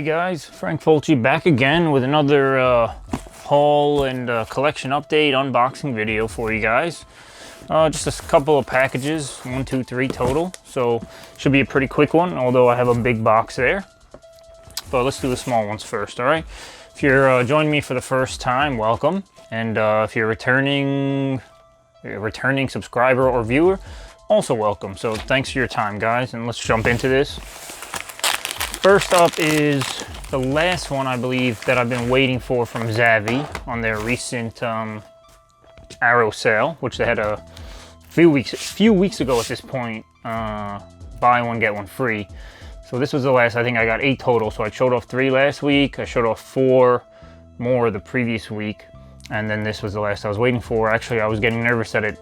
Hey guys, Frank Fulci back again with another haul and collection update unboxing video for you guys. Just a couple of packages, 1, 2, 3 total, so should be a pretty quick one, although I have a big box there. But let's do the small ones first, alright? If you're joining me for the first time, welcome. And if you're a returning subscriber or viewer, also welcome. So thanks for your time, guys, and let's jump into this. First up is the last one, I believe, that I've been waiting for from Zavvi on their recent Arrow sale, which they had a few weeks ago at this point. Buy one, get one free. So this was the last. I think I got 8 total. So I showed off 3 last week. I showed off 4 more the previous week. And then this was the last I was waiting for. Actually, I was getting nervous that it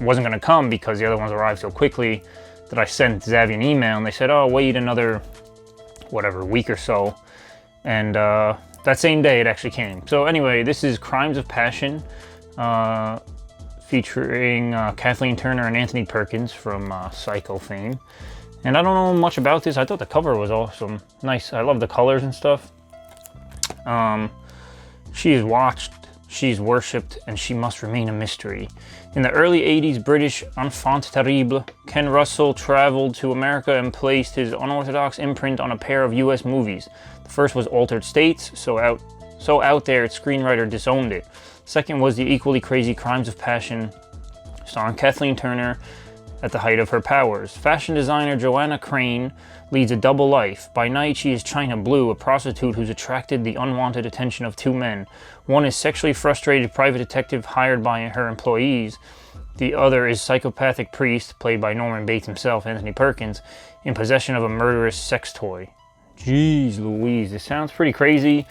wasn't going to come because the other ones arrived so quickly that I sent Zavvi an email and they said, oh, wait another week or so, and that same day it actually came. So anyway, this is Crimes of Passion, featuring Kathleen Turner and Anthony Perkins from Psycho fame. And I don't know much about this. I thought the cover was awesome. Nice. I love the colors and stuff. She is watched, she's worshipped, and she must remain a mystery. In the early 80s British enfant terrible, Ken Russell traveled to America and placed his unorthodox imprint on a pair of US movies. The first was Altered States, so out there its screenwriter disowned it. The second was the equally crazy Crimes of Passion, starring Kathleen Turner at the height of her powers. Fashion designer Joanna Crane leads a double life. By night, she is China Blue, a prostitute who's attracted the unwanted attention of 2 men. One is sexually frustrated private detective hired by her employees. The other is psychopathic priest, played by Norman Bates himself, Anthony Perkins, in possession of a murderous sex toy. Jeez Louise, this sounds pretty crazy.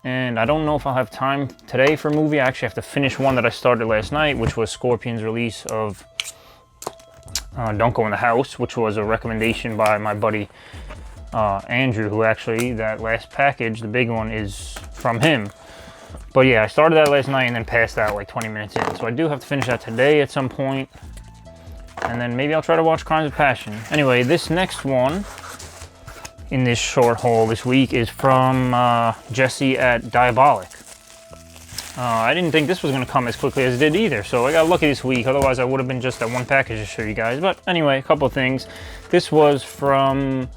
And I don't know if I'll have time today for a movie. I actually have to finish one that I started last night, which was Scorpion's release of Don't Go in the House, which was a recommendation by my buddy Andrew, who actually, that last package, the big one, is from him. But yeah, I started that last night and then passed out like 20 minutes in. So I do have to finish that today at some point. And then maybe I'll try to watch Crimes of Passion. Anyway, this next one in this short haul this week is from Jesse at Diabolic. I didn't think this was going to come as quickly as it did either, so I got lucky this week. Otherwise, I would have been just at one package to show you guys. But anyway, a couple of things. This was from,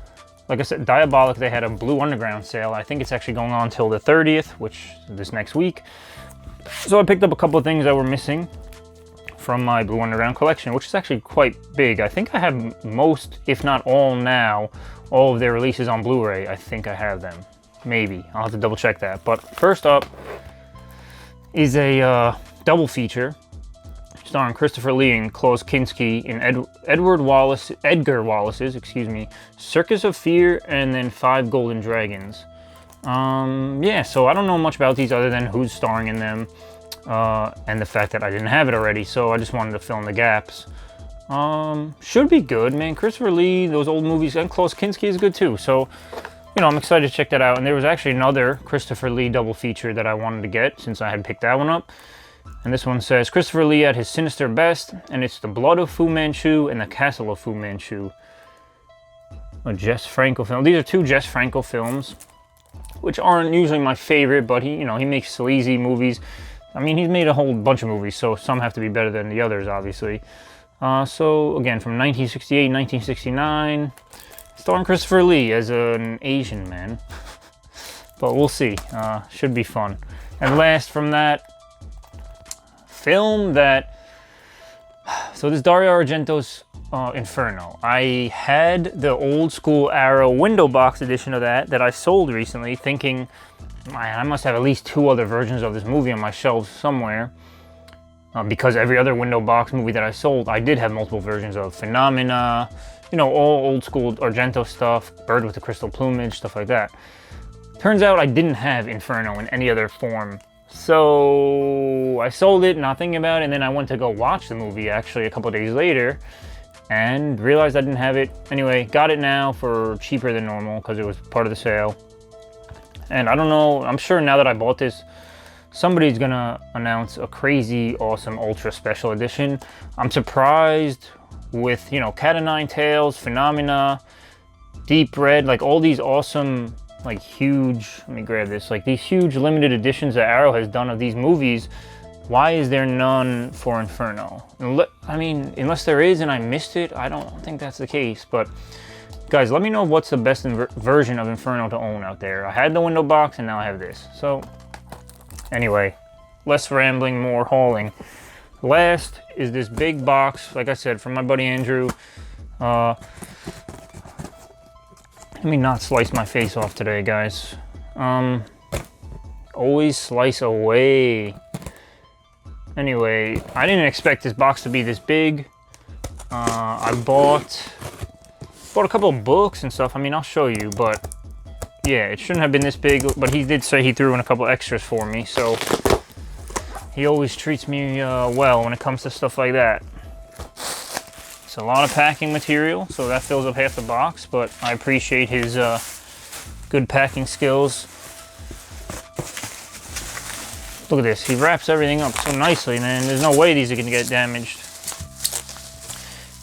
like I said, Diabolic. They had a Blue Underground sale. I think it's actually going on till the 30th, which is this next week. So I picked up a couple of things that were missing from my Blue Underground collection, which is actually quite big. I think I have most, if not all now, all of their releases on Blu-ray. I think I have them. Maybe. I'll have to double check that. But first up is a double feature starring Christopher Lee and Klaus Kinski in Edgar Wallace's, Circus of Fear, and then 5 Golden Dragons. Yeah, so I don't know much about these other than who's starring in them, and the fact that I didn't have it already, so I just wanted to fill in the gaps. Should be good, man. Christopher Lee, those old movies, and Klaus Kinski is good too, so you know, I'm excited to check that out. And there was actually another Christopher Lee double feature that I wanted to get since I had picked that one up. And this one says, Christopher Lee at his sinister best, and it's The Blood of Fu Manchu and The Castle of Fu Manchu. A Jess Franco film. These are 2 Jess Franco films, which aren't usually my favorite, but he makes sleazy movies. I mean, he's made a whole bunch of movies, so some have to be better than the others, obviously. So, again, from 1968, 1969... starring Christopher Lee as an Asian man. But we'll see. Should be fun. And last from that film so this Dario Argento's Inferno. I had the old school Arrow window box edition of that I sold recently, thinking, man, I must have at least 2 other versions of this movie on my shelves somewhere. Because every other window box movie that I sold, I did have multiple versions of. Phenomena, all old school Argento stuff, Bird with the Crystal Plumage, stuff like that. Turns out I didn't have Inferno in any other form. So I sold it, not thinking about it, and then I went to go watch the movie actually a couple days later and realized I didn't have it. Anyway, got it now for cheaper than normal because it was part of the sale. And I don't know, I'm sure now that I bought this, somebody's gonna announce a crazy, awesome, ultra special edition. I'm surprised with, Cat o' Nine Tails, Phenomena, Deep Red, like all these awesome like huge, let me grab this, like these huge limited editions that Arrow has done of these movies. Why is there none for Inferno? I mean, unless there is and I missed it, I don't think that's the case. But guys, let me know what's the best version of Inferno to own out there. I had the window box and now I have this. So anyway, less rambling, more hauling. Last is this big box, like I said, from my buddy Andrew. Let me not slice my face off today, guys. Always slice away. Anyway, I didn't expect this box to be this big. I bought a couple of books and stuff. I mean, I'll show you, but yeah, it shouldn't have been this big, but he did say he threw in a couple extras for me, so he always treats me well when it comes to stuff like that. It's a lot of packing material, so that fills up half the box, but I appreciate his good packing skills. Look at this, he wraps everything up so nicely, man. There's no way these are gonna get damaged.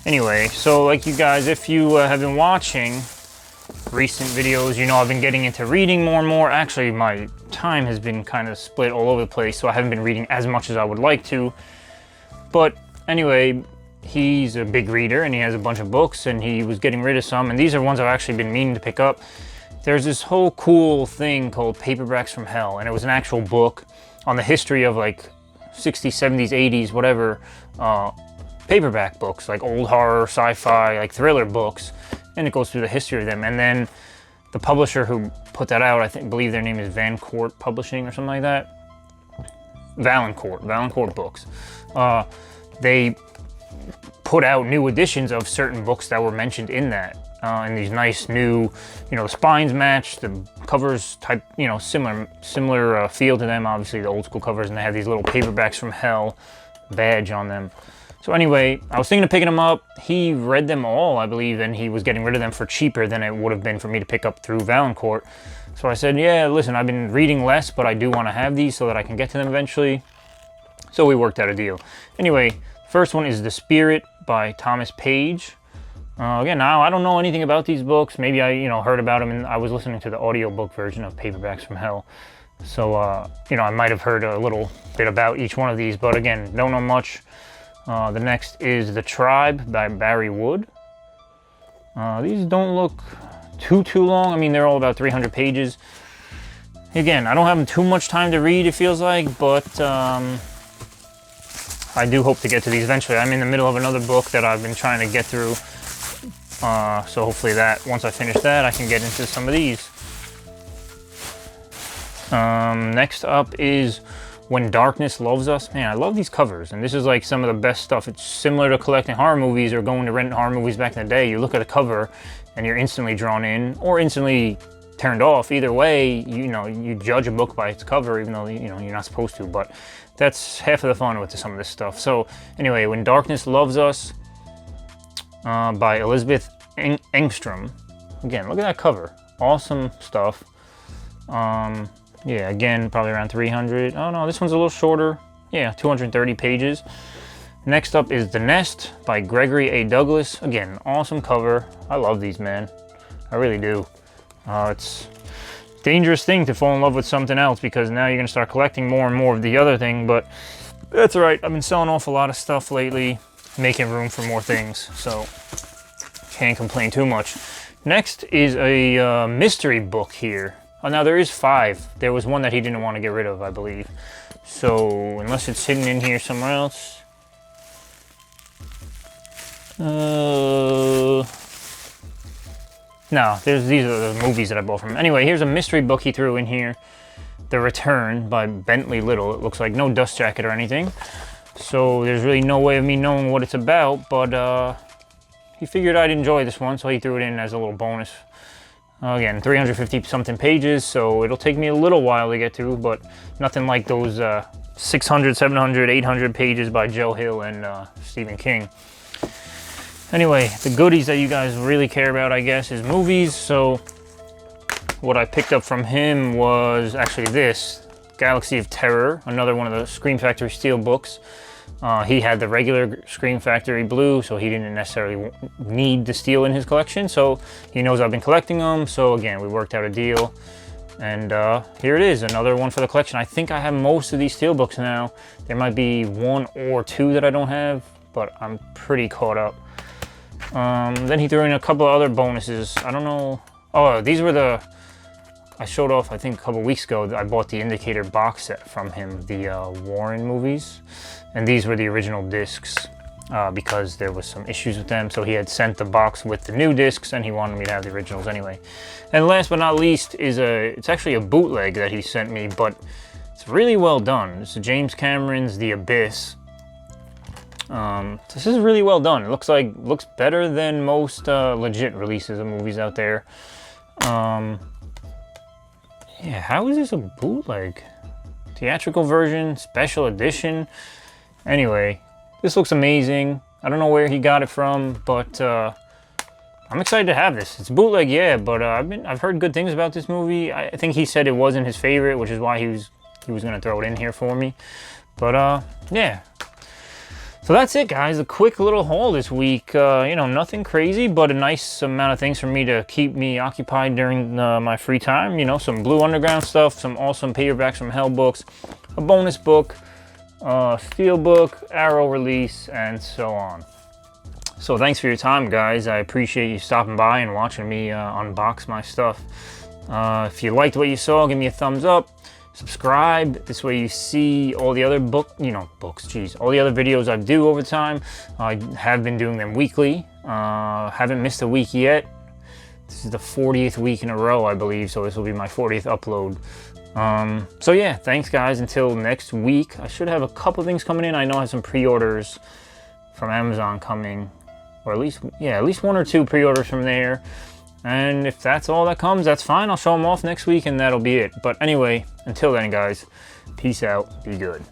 Anyway, so like you guys, if you have been watching recent videos, you know I've been getting into reading more and more. Actually, my time has been kind of split all over the place, so I haven't been reading as much as I would like to. But anyway, he's a big reader and he has a bunch of books, and he was getting rid of some, and these are ones I've actually been meaning to pick up. There's this whole cool thing called Paperbacks from Hell, and it was an actual book on the history of like 60s, 70s, 80s, whatever, paperback books, like old horror, sci-fi, like thriller books, and it goes through the history of them. And then the publisher who put that out, I believe their name is Vancourt Publishing or something like that. Valancourt Books. They put out new editions of certain books that were mentioned in that. And these nice new, you know, the spines match, the covers type, you know, similar feel to them, obviously the old school covers, and they have these little Paperbacks from Hell badge on them. So anyway, I was thinking of picking them up. He read them all, I believe, and he was getting rid of them for cheaper than it would have been for me to pick up through Valancourt. So I said, yeah, listen, I've been reading less, but I do want to have these so that I can get to them eventually. So we worked out a deal. Anyway, first one is The Spirit by Thomas Page. Again, now I don't know anything about these books. Maybe I, heard about them, and I was listening to the audiobook version of Paperbacks from Hell. So, I might have heard a little bit about each one of these, but again, don't know much. The next is The Tribe by Barry Wood. These don't look too long. I mean, they're all about 300 pages. Again, I don't have too much time to read, it feels like, but I do hope to get to these eventually. I'm in the middle of another book that I've been trying to get through. So hopefully once I finish that, I can get into some of these. Next up is When Darkness Loves Us. Man, I love these covers, and this is like some of the best stuff. It's similar to collecting horror movies or going to rent horror movies back in the day. You look at a cover and you're instantly drawn in or instantly turned off. Either way, you judge a book by its cover, even though you're not supposed to, but that's half of the fun with some of this stuff. So anyway, When Darkness Loves Us by Elizabeth Engstrom. Again, look at that cover. Awesome stuff. Yeah, again, probably around 300. Oh no, this one's a little shorter. Yeah, 230 pages. Next up is The Nest by Gregory A. Douglas. Again, awesome cover. I love these, man. I really do. It's a dangerous thing to fall in love with something else, because now you're going to start collecting more and more of the other thing, but that's all right. I've been selling off a lot of stuff lately, making room for more things, so can't complain too much. Next is a mystery book here. Oh, now there is 5. There was one that he didn't want to get rid of, I believe. So, unless it's hidden in here somewhere else. No, these are the movies that I bought from him. Anyway, here's a mystery book he threw in here. The Return by Bentley Little. It looks like no dust jacket or anything. So there's really no way of me knowing what it's about, but he figured I'd enjoy this one, so he threw it in as a little bonus. Again, 350 something pages, so it'll take me a little while to get through, but nothing like those 600, 700, 800 pages by Joe Hill and Stephen King. Anyway, the goodies that you guys really care about, I guess, is movies. So what I picked up from him was actually this, Galaxy of Terror, another one of the Scream Factory Steel books. He had the regular Scream Factory Blue, so he didn't necessarily need the steel in his collection. So he knows I've been collecting them. So again, we worked out a deal. And here it is, another one for the collection. I think I have most of these steelbooks now. There might be 1 or 2 that I don't have, but I'm pretty caught up. Then he threw in a couple of other bonuses. I don't know. Oh, these were the... I showed off, I think, a couple weeks ago. I bought the Indicator box set from him, the Warren movies. And these were the original discs because there was some issues with them. So he had sent the box with the new discs, and he wanted me to have the originals anyway. And last but not least is it's actually a bootleg that he sent me, but it's really well done. It's James Cameron's The Abyss. This is really well done. It looks better than most legit releases of movies out there. Yeah, how is this a bootleg? Theatrical version, special edition. Anyway, this looks amazing. I don't know where he got it from, but I'm excited to have this. It's bootleg, yeah, but I've heard good things about this movie. I think he said it wasn't his favorite, which is why he was gonna throw it in here for me. But yeah. So that's it, guys. A quick little haul this week. You know, nothing crazy, but a nice amount of things for me to keep me occupied during my free time. You know, some Blue Underground stuff, some awesome paperbacks from Hell books, a bonus book, steel book, Arrow release, and so on. So thanks for your time, guys. I appreciate you stopping by and watching me unbox my stuff. If you liked what you saw, give me a thumbs up. Subscribe, this way you see all the other all the other videos I do over time. I have been doing them weekly. Haven't missed a week yet. This is the 40th week in a row, I believe, so this will be my 40th upload. So yeah, thanks guys, until next week. I should have a couple things coming in. I know I have some pre-orders from Amazon coming, or at least 1 or 2 pre-orders from there. And if that's all that comes, that's fine. I'll show them off next week and that'll be it. But anyway, until then, guys, peace out. Be good.